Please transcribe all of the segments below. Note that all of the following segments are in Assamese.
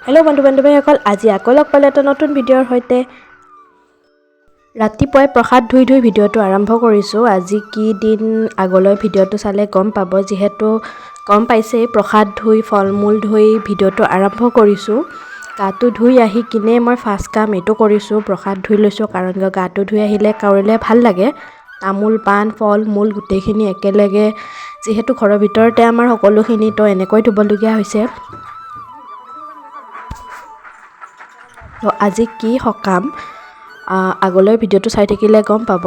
হেল্ল' বন্ধু-বান্ধৱীসকল, আজি আকৌ লগ পালে এটা নতুন ভিডিঅ'ৰ সৈতে। ৰাতিপুৱাই প্ৰসাদ ধুই ভিডিঅ'টো আৰম্ভ কৰিছোঁ। আজি কি দিন আগলৈ ভিডিঅ'টো চালে গম পাব, যিহেতু গম পাইছেই প্ৰসাদ ধুই ফল-মূল ধুই ভিডিঅ'টো আৰম্ভ কৰিছোঁ। গাটো ধুই আহি কিনে মই ফাৰ্ষ্ট কাম এইটো কৰিছোঁ, প্ৰসাদ ধুই লৈছোঁ, কাৰণ গাটো ধুই আহিলে কৰিলে ভাল লাগে। তামোল পাণ ফল-মূল গোটেইখিনি একেলগে, যিহেতু ঘৰৰ ভিতৰতে আমাৰ সকলোখিনি তো এনেকৈ ধুবলগীয়া হৈছে। তো আজি কি সকাম আগলৈ ভিডিঅ'টো চাই থাকিলে গম পাব।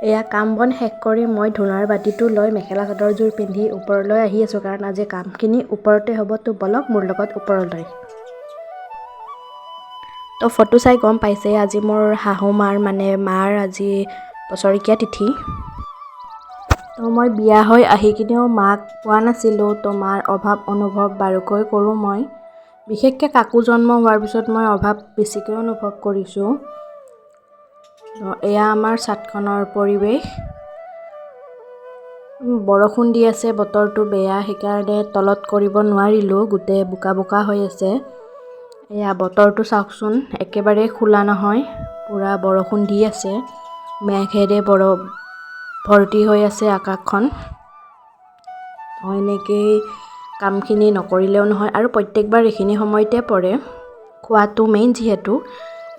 এয়া কাম বন শেষ কৰি মই ধূনাৰ বাতিটো লৈ মেখেলা চাদৰযোৰ পিন্ধি ওপৰলৈ আহি আছোঁ, কাৰণ আজি কামখিনি ওপৰতে হ'ব। তো বলক মোৰ লগত ওপৰলৈ। তো ফটো চাই গম পাইছে, আজি মোৰ শাহু মাৰ আজি বছৰেকীয়া তিথি। তো মই বিয়া হৈ আহি কিনেও মাক পোৱা নাছিলোঁ, তো মাৰ অভাৱ অনুভৱ বাৰুকৈ কৰোঁ মই। বিশেষকৈ কাকু জন্ম হোৱাৰ পিছত মই অভাৱ বেছিকৈ অনুভৱ কৰিছোঁ। তো এয়া আমাৰ ছাদখনৰ পৰিৱেশ। বৰষুণ দি আছে, বতৰটো বেয়া, সেইকাৰণে তলত কৰিব নোৱাৰিলোঁ, গোটেই বোকা বোকা হৈ আছে। এয়া বতৰটো চাওকচোন, একেবাৰে খোলা নহয়, পূৰা বৰষুণ দি আছে, মেঘেৰে ভৰ্তি হৈ আছে আকাশখন। এনেকেই কামখিনি নকৰিলেও নহয়, আৰু প্ৰত্যেকবাৰ এইখিনি সময়তে পৰে। খোৱাটো মেইন, যিহেতু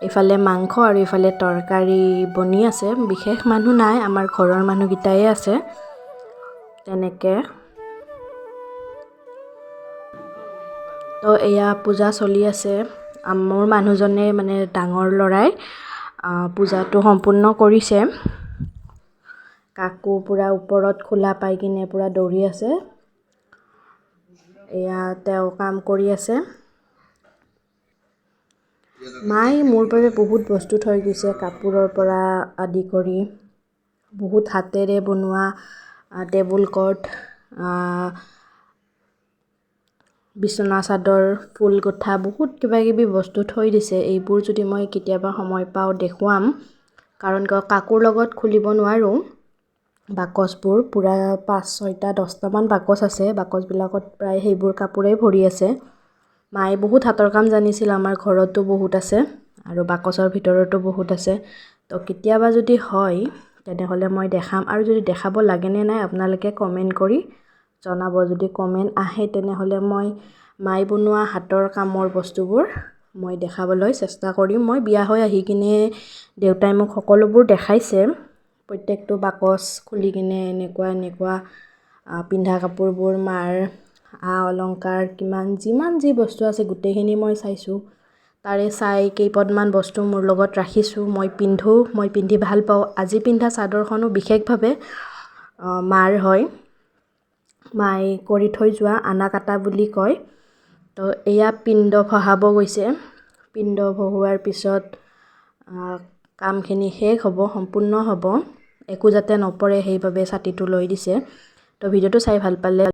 এইফালে মাংস আৰু এইফালে তৰকাৰী বনি আছে। বিশেষ মানুহ নাই, আমাৰ ঘৰৰ মানুহকেইটাই আছে। তেনেকৈ তো এয়া পূজা চলি আছে। মোৰ মানুহজনে ডাঙৰ ল'ৰাই পূজাটো সম্পূৰ্ণ কৰিছে। কাকু পূৰা ওপৰত খোলা পাই কিনে পূৰা দৌৰি আছে। এয়া তেওঁ কাম কৰি আছে। মায়ে মোৰ বাবে বহুত বস্তু থৈ গৈছে, কাপোৰৰ পৰা আদি কৰি বহুত হাতেৰে বনোৱা টেবুল ক্লথ, বিচনা চাদৰ, ফুল গোঠা, বহুত কিবাকিবি বস্তু থৈ দিছে। এইবোৰ যদি মই কেতিয়াবা সময় পাওঁ দেখুৱাম, কাৰণ কাকোৰ লগত খুলিব নোৱাৰোঁ। বাকচবোৰ পূৰা 5-6টা 10টামান বাকচ আছে, বাকচবিলাকত প্ৰায় সেইবোৰ কাপোৰেই ভৰি আছে। মায়ে বহুত হাতৰ কাম জানিছিল, আমাৰ ঘৰতো বহুত আছে আৰু বাকচৰ ভিতৰতো বহুত আছে। তো কেতিয়াবা যদি হয় তেনেহ'লে মই দেখাম, আৰু যদি দেখাব লাগেনে নাই আপোনালোকে কমেণ্ট কৰি জনাব। যদি কমেণ্ট আহে তেনেহ'লে মই মায়ে বনোৱা হাতৰ কামৰ বস্তুবোৰ মই দেখাবলৈ চেষ্টা কৰিম। মই বিয়া হৈ আহি কিনে দেউতাই মোক সকলোবোৰ দেখাইছে, প্ৰত্যেকটো বাকচ খুলি কিনে এনেকুৱা পিন্ধা কাপোৰবোৰ, মাৰ অলংকাৰ, যিমান যি বস্তু আছে গোটেইখিনি মই চাইছোঁ। তাৰে চাই কেইপদমান বস্তু মোৰ লগত ৰাখিছোঁ, মই পিন্ধোঁ, মই পিন্ধি ভাল পাওঁ। আজি পিন্ধা চাদৰখনো বিশেষভাৱে মাৰ হয়, মায়ে কৰি থৈ যোৱা আনা কাটা বুলি কয়। তো এয়া পিণ্ড ভৰাব গৈছে। পিণ্ড ভৰোৱাৰ পিছত কামখিনি শেষ হ'ব, সম্পূৰ্ণ হ'ব, একো যাতে নপৰে সেইবাবে ছাতিটো লৈ দিছে। তো ভিডিঅ'টো চাই ভাল পালে